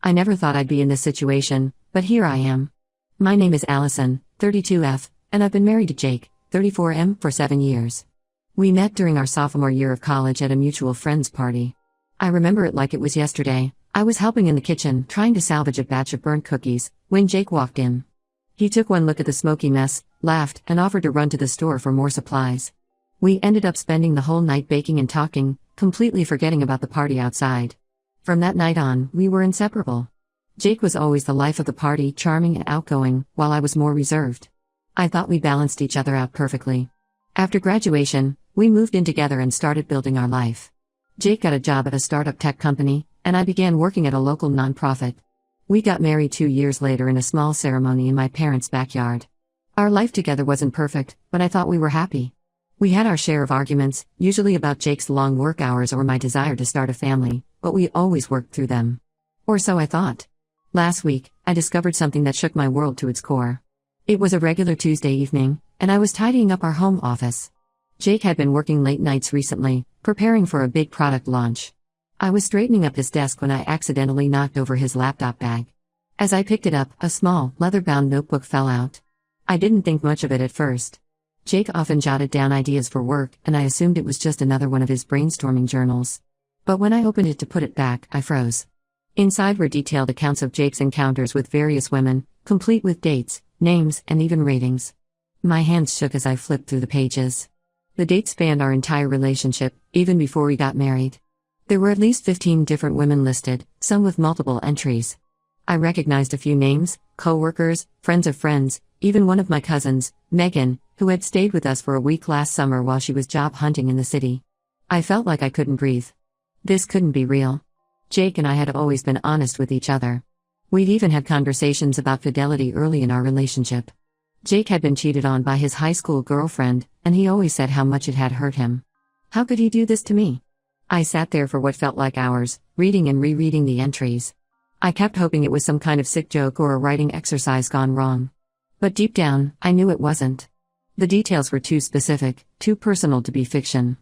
I never thought I'd be in this situation, but here I am. My name is Allison, 32F, and I've been married to Jake, 34M, for 7 years. We met during our sophomore year of college at a mutual friend's party. I remember it like it was yesterday. I was helping in the kitchen, trying to salvage a batch of burnt cookies, when Jake walked in. He took one look at the smoky mess, laughed, and offered to run to the store for more supplies. We ended up spending the whole night baking and talking, completely forgetting about the party outside. From that night on, we were inseparable. Jake was always the life of the party, charming and outgoing, while I was more reserved. I thought we balanced each other out perfectly. After graduation, we moved in together and started building our life. Jake got a job at a startup tech company, and I began working at a local nonprofit. We got married 2 years later in a small ceremony in my parents' backyard. Our life together wasn't perfect, but I thought we were happy. We had our share of arguments, usually about Jake's long work hours or my desire to start a family, but we always worked through them. Or so I thought. Last week, I discovered something that shook my world to its core. It was a regular Tuesday evening, and I was tidying up our home office. Jake had been working late nights recently, preparing for a big product launch. I was straightening up his desk when I accidentally knocked over his laptop bag. As I picked it up, a small, leather-bound notebook fell out. I didn't think much of it at first. Jake often jotted down ideas for work, and I assumed it was just another one of his brainstorming journals. But when I opened it to put it back, I froze. Inside were detailed accounts of Jake's encounters with various women, complete with dates, names, and even ratings. My hands shook as I flipped through the pages. The dates spanned our entire relationship, even before we got married. There were at least 15 different women listed, some with multiple entries. I recognized a few names, co-workers, friends of friends, even one of my cousins, Megan, who had stayed with us for a week last summer while she was job hunting in the city. I felt like I couldn't breathe. This couldn't be real. Jake and I had always been honest with each other. We'd even had conversations about fidelity early in our relationship. Jake had been cheated on by his high school girlfriend, and he always said how much it had hurt him. How could he do this to me? I sat there for what felt like hours, reading and rereading the entries. I kept hoping it was some kind of sick joke or a writing exercise gone wrong. But deep down, I knew it wasn't. The details were too specific, too personal to be fiction.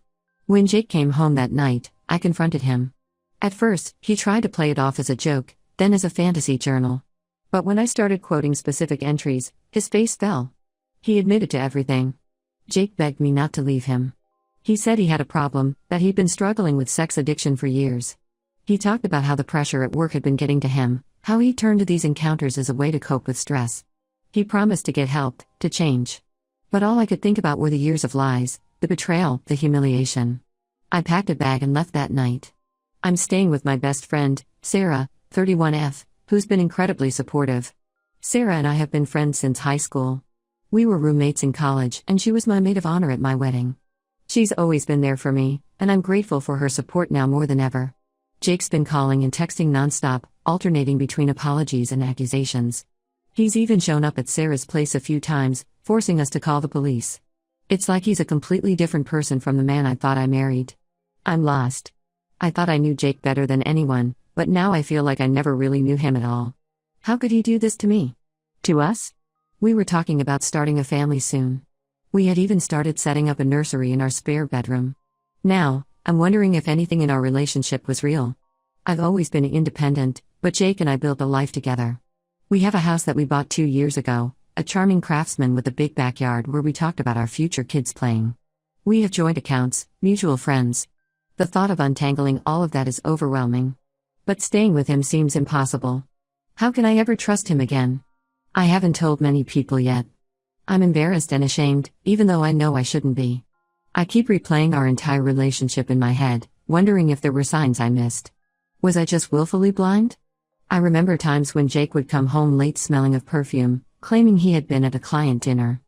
When Jake came home that night, I confronted him. At first, he tried to play it off as a joke, then as a fantasy journal. But when I started quoting specific entries, his face fell. He admitted to everything. Jake begged me not to leave him. He said he had a problem, that he'd been struggling with sex addiction for years. He talked about how the pressure at work had been getting to him, how he turned to these encounters as a way to cope with stress. He promised to get help, to change. But all I could think about were the years of lies, the betrayal, the humiliation. I packed a bag and left that night. I'm staying with my best friend, Sarah, 31F, who's been incredibly supportive. Sarah and I have been friends since high school. We were roommates in college, and she was my maid of honor at my wedding. She's always been there for me, and I'm grateful for her support now more than ever. Jake's been calling and texting nonstop, alternating between apologies and accusations. He's even shown up at Sarah's place a few times, forcing us to call the police. It's like he's a completely different person from the man I thought I married. I'm lost. I thought I knew Jake better than anyone, but now I feel like I never really knew him at all. How could he do this to me? To us? We were talking about starting a family soon. We had even started setting up a nursery in our spare bedroom. Now, I'm wondering if anything in our relationship was real. I've always been independent, but Jake and I built a life together. We have a house that we bought 2 years ago, a charming craftsman with a big backyard where we talked about our future kids playing. We have joint accounts, mutual friends. The thought of untangling all of that is overwhelming. But staying with him seems impossible. How can I ever trust him again? I haven't told many people yet. I'm embarrassed and ashamed, even though I know I shouldn't be. I keep replaying our entire relationship in my head, wondering if there were signs I missed. Was I just willfully blind? I remember times when Jake would come home late smelling of perfume, claiming he had been at a client dinner.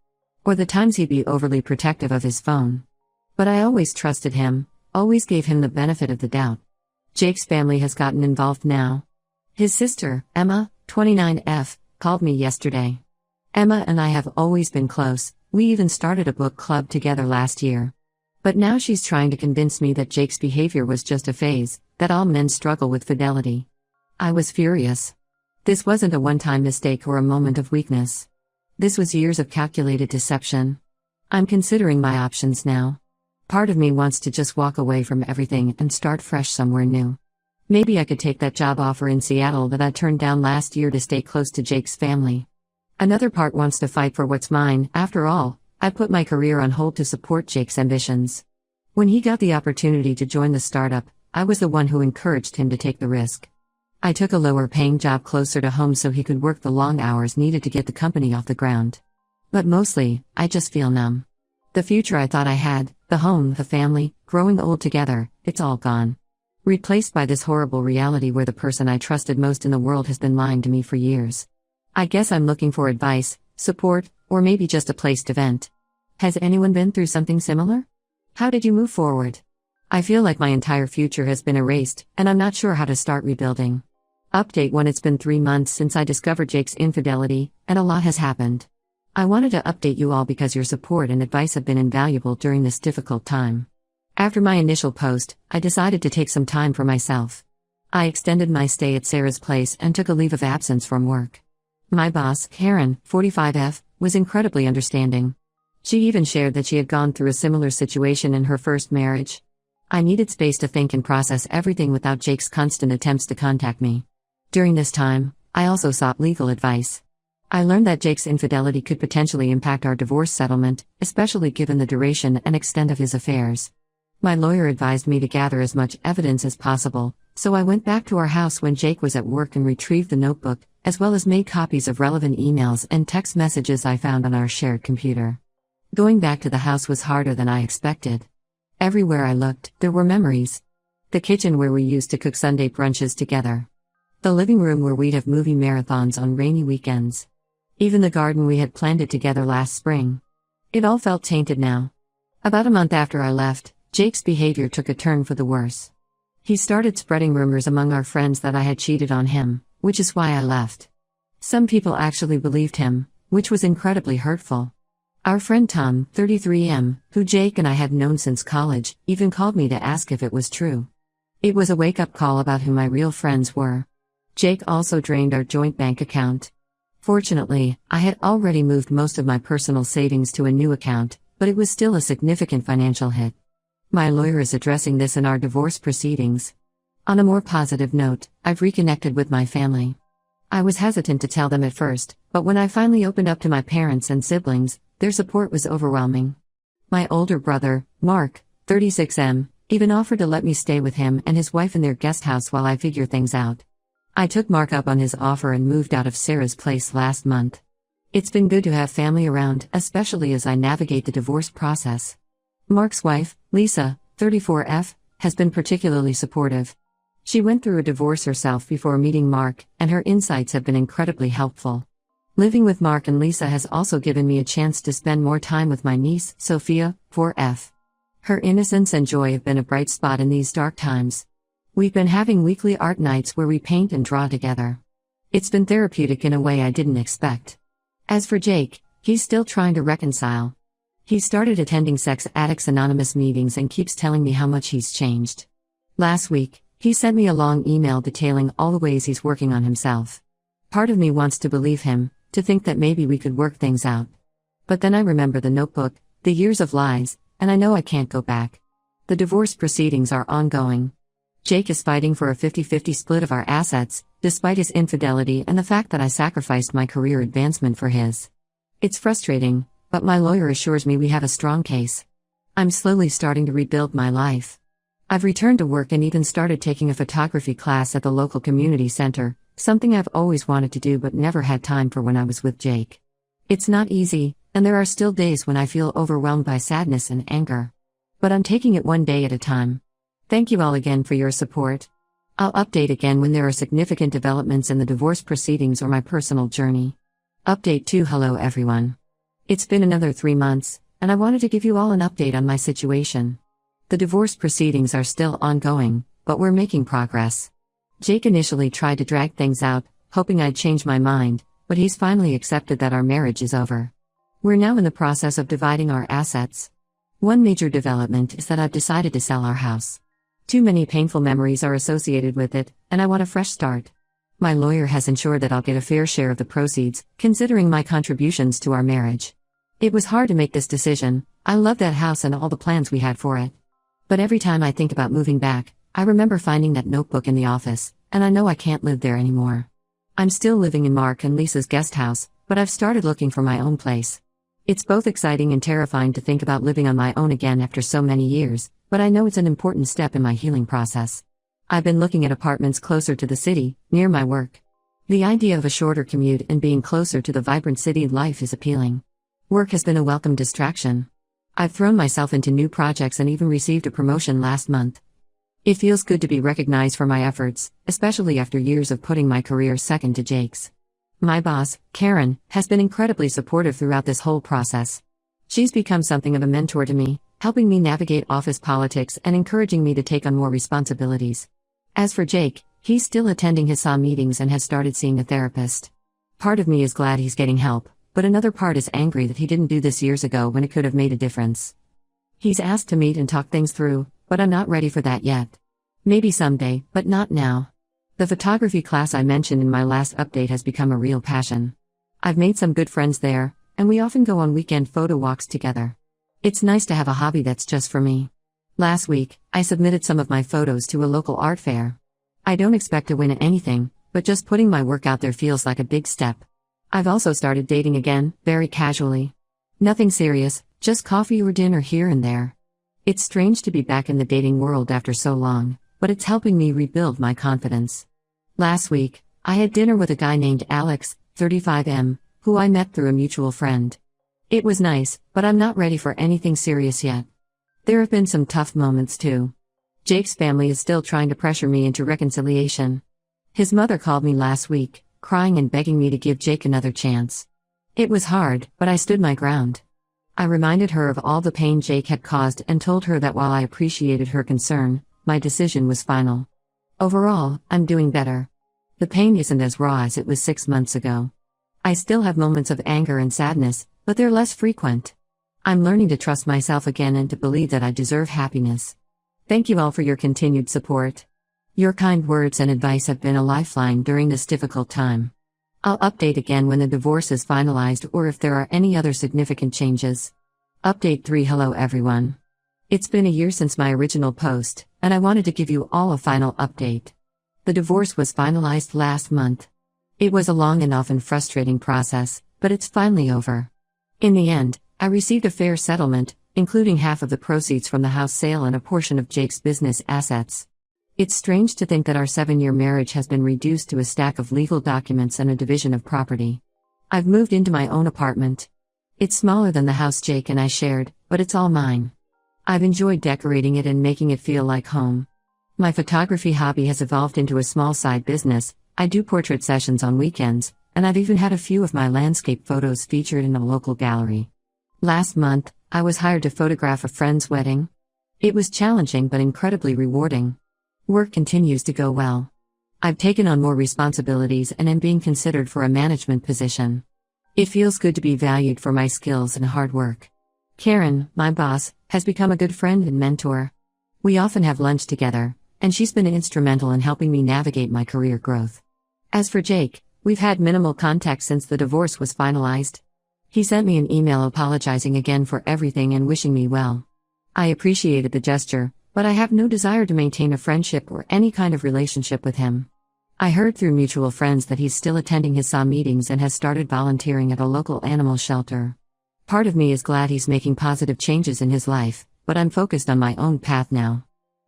Or the times he'd be overly protective of his phone. But I always trusted him, always gave him the benefit of the doubt. Jake's family has gotten involved now. His sister, Emma, 29F, called me yesterday. Emma and I have always been close, we even started a book club together last year. But now she's trying to convince me that Jake's behavior was just a phase, that all men struggle with fidelity. I was furious. This wasn't a one-time mistake or a moment of weakness. This was years of calculated deception. I'm considering my options now. Part of me wants to just walk away from everything and start fresh somewhere new. Maybe I could take that job offer in Seattle that I turned down last year to stay close to Jake's family. Another part wants to fight for what's mine. After all, I put my career on hold to support Jake's ambitions. When he got the opportunity to join the startup, I was the one who encouraged him to take the risk. I took a lower-paying job closer to home so he could work the long hours needed to get the company off the ground. But mostly, I just feel numb. The future I thought I had, the home, the family, growing old together, it's all gone. Replaced by this horrible reality where the person I trusted most in the world has been lying to me for years. I guess I'm looking for advice, support, or maybe just a place to vent. Has anyone been through something similar? How did you move forward? I feel like my entire future has been erased, and I'm not sure how to start rebuilding. Update 1: It's been 3 months since I discovered Jake's infidelity, and a lot has happened. I wanted to update you all because your support and advice have been invaluable during this difficult time. After my initial post, I decided to take some time for myself. I extended my stay at Sarah's place and took a leave of absence from work. My boss, Karen, 45F, was incredibly understanding. She even shared that she had gone through a similar situation in her first marriage. I needed space to think and process everything without Jake's constant attempts to contact me. During this time, I also sought legal advice. I learned that Jake's infidelity could potentially impact our divorce settlement, especially given the duration and extent of his affairs. My lawyer advised me to gather as much evidence as possible, so I went back to our house when Jake was at work and retrieved the notebook, as well as made copies of relevant emails and text messages I found on our shared computer. Going back to the house was harder than I expected. Everywhere I looked, there were memories. The kitchen where we used to cook Sunday brunches together. The living room where we'd have movie marathons on rainy weekends. Even the garden we had planted together last spring. It all felt tainted now. About a month after I left, Jake's behavior took a turn for the worse. He started spreading rumors among our friends that I had cheated on him, which is why I left. Some people actually believed him, which was incredibly hurtful. Our friend Tom, 33M, who Jake and I had known since college, even called me to ask if it was true. It was a wake-up call about who my real friends were. Jake also drained our joint bank account. Fortunately, I had already moved most of my personal savings to a new account, but it was still a significant financial hit. My lawyer is addressing this in our divorce proceedings. On a more positive note, I've reconnected with my family. I was hesitant to tell them at first, but when I finally opened up to my parents and siblings, their support was overwhelming. My older brother, Mark, 36M, even offered to let me stay with him and his wife in their guest house while I figure things out. I took Mark up on his offer and moved out of Sarah's place last month. It's been good to have family around, especially as I navigate the divorce process. Mark's wife, Lisa, 34F, has been particularly supportive. She went through a divorce herself before meeting Mark, and her insights have been incredibly helpful. Living with Mark and Lisa has also given me a chance to spend more time with my niece, Sophia, 4F. Her innocence and joy have been a bright spot in these dark times. We've been having weekly art nights where we paint and draw together. It's been therapeutic in a way I didn't expect. As for Jake, he's still trying to reconcile. He started attending Sex Addicts Anonymous meetings and keeps telling me how much he's changed. Last week, he sent me a long email detailing all the ways he's working on himself. Part of me wants to believe him, to think that maybe we could work things out. But then I remember the notebook, the years of lies, and I know I can't go back. The divorce proceedings are ongoing. Jake is fighting for a 50-50 split of our assets, despite his infidelity and the fact that I sacrificed my career advancement for his. It's frustrating, but my lawyer assures me we have a strong case. I'm slowly starting to rebuild my life. I've returned to work and even started taking a photography class at the local community center, something I've always wanted to do but never had time for when I was with Jake. It's not easy, and there are still days when I feel overwhelmed by sadness and anger. But I'm taking it one day at a time. Thank you all again for your support. I'll update again when there are significant developments in the divorce proceedings or my personal journey. Update 2. Hello everyone. It's been another 3 months, and I wanted to give you all an update on my situation. The divorce proceedings are still ongoing, but we're making progress. Jake initially tried to drag things out, hoping I'd change my mind, but he's finally accepted that our marriage is over. We're now in the process of dividing our assets. One major development is that I've decided to sell our house. Too many painful memories are associated with it, and I want a fresh start. My lawyer has ensured that I'll get a fair share of the proceeds, considering my contributions to our marriage. It was hard to make this decision. I love that house and all the plans we had for it. But every time I think about moving back, I remember finding that notebook in the office, and I know I can't live there anymore. I'm still living in Mark and Lisa's guest house, but I've started looking for my own place. It's both exciting and terrifying to think about living on my own again after so many years, but I know it's an important step in my healing process. I've been looking at apartments closer to the city, near my work. The idea of a shorter commute and being closer to the vibrant city life is appealing. Work has been a welcome distraction. I've thrown myself into new projects and even received a promotion last month. It feels good to be recognized for my efforts, especially after years of putting my career second to Jake's. My boss, Karen, has been incredibly supportive throughout this whole process. She's become something of a mentor to me, helping me navigate office politics and encouraging me to take on more responsibilities. As for Jake, he's still attending his SAW meetings and has started seeing a therapist. Part of me is glad he's getting help, but another part is angry that he didn't do this years ago when it could have made a difference. He's asked to meet and talk things through, but I'm not ready for that yet. Maybe someday, but not now. The photography class I mentioned in my last update has become a real passion. I've made some good friends there, and we often go on weekend photo walks together. It's nice to have a hobby that's just for me. Last week, I submitted some of my photos to a local art fair. I don't expect to win anything, but just putting my work out there feels like a big step. I've also started dating again, very casually. Nothing serious, just coffee or dinner here and there. It's strange to be back in the dating world after so long, but it's helping me rebuild my confidence. Last week, I had dinner with a guy named Alex, 35M, who I met through a mutual friend. It was nice, but I'm not ready for anything serious yet. There have been some tough moments too. Jake's family is still trying to pressure me into reconciliation. His mother called me last week, crying and begging me to give Jake another chance. It was hard, but I stood my ground. I reminded her of all the pain Jake had caused and told her that while I appreciated her concern, my decision was final. Overall, I'm doing better. The pain isn't as raw as it was 6 months ago. I still have moments of anger and sadness, but they're less frequent. I'm learning to trust myself again and to believe that I deserve happiness. Thank you all for your continued support. Your kind words and advice have been a lifeline during this difficult time. I'll update again when the divorce is finalized or if there are any other significant changes. Update 3. Hello everyone. It's been a year since my original post, and I wanted to give you all a final update. The divorce was finalized last month. It was a long and often frustrating process, but it's finally over. In the end, I received a fair settlement, including half of the proceeds from the house sale and a portion of Jake's business assets. It's strange to think that our 7-year marriage has been reduced to a stack of legal documents and a division of property. I've moved into my own apartment. It's smaller than the house Jake and I shared, but it's all mine. I've enjoyed decorating it and making it feel like home. My photography hobby has evolved into a small side business. I do portrait sessions on weekends, and I've even had a few of my landscape photos featured in a local gallery. Last month, I was hired to photograph a friend's wedding. It was challenging but incredibly rewarding. Work continues to go well. I've taken on more responsibilities and am being considered for a management position. It feels good to be valued for my skills and hard work. Karen, my boss, has become a good friend and mentor. We often have lunch together, and she's been instrumental in helping me navigate my career growth. As for Jake, we've had minimal contact since the divorce was finalized. He sent me an email apologizing again for everything and wishing me well. I appreciated the gesture, but I have no desire to maintain a friendship or any kind of relationship with him. I heard through mutual friends that he's still attending his SAW meetings and has started volunteering at a local animal shelter. Part of me is glad he's making positive changes in his life, but I'm focused on my own path now.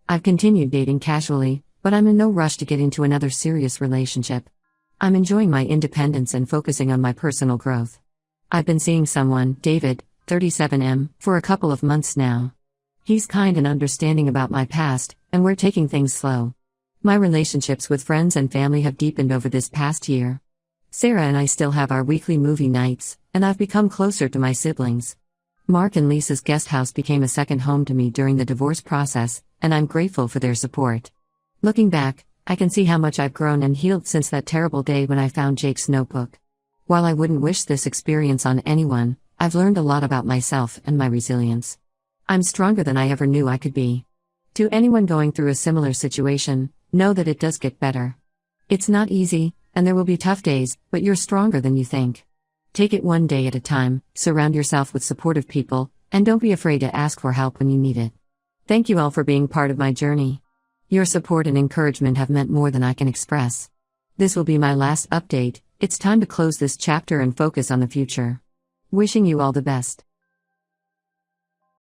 I've continued dating casually, but I'm in no rush to get into another serious relationship. I'm enjoying my independence and focusing on my personal growth. I've been seeing someone, David, 37M, for a couple of months now. He's kind and understanding about my past, and we're taking things slow. My relationships with friends and family have deepened over this past year. Sarah and I still have our weekly movie nights, and I've become closer to my siblings. Mark and Lisa's guest house became a second home to me during the divorce process, and I'm grateful for their support. Looking back, I can see how much I've grown and healed since that terrible day when I found Jake's notebook. While I wouldn't wish this experience on anyone, I've learned a lot about myself and my resilience. I'm stronger than I ever knew I could be. To anyone going through a similar situation, know that it does get better. It's not easy, and there will be tough days, but you're stronger than you think. Take it one day at a time, surround yourself with supportive people, and don't be afraid to ask for help when you need it. Thank you all for being part of my journey. Your support and encouragement have meant more than I can express. This will be my last update. It's time to close this chapter and focus on the future. Wishing you all the best.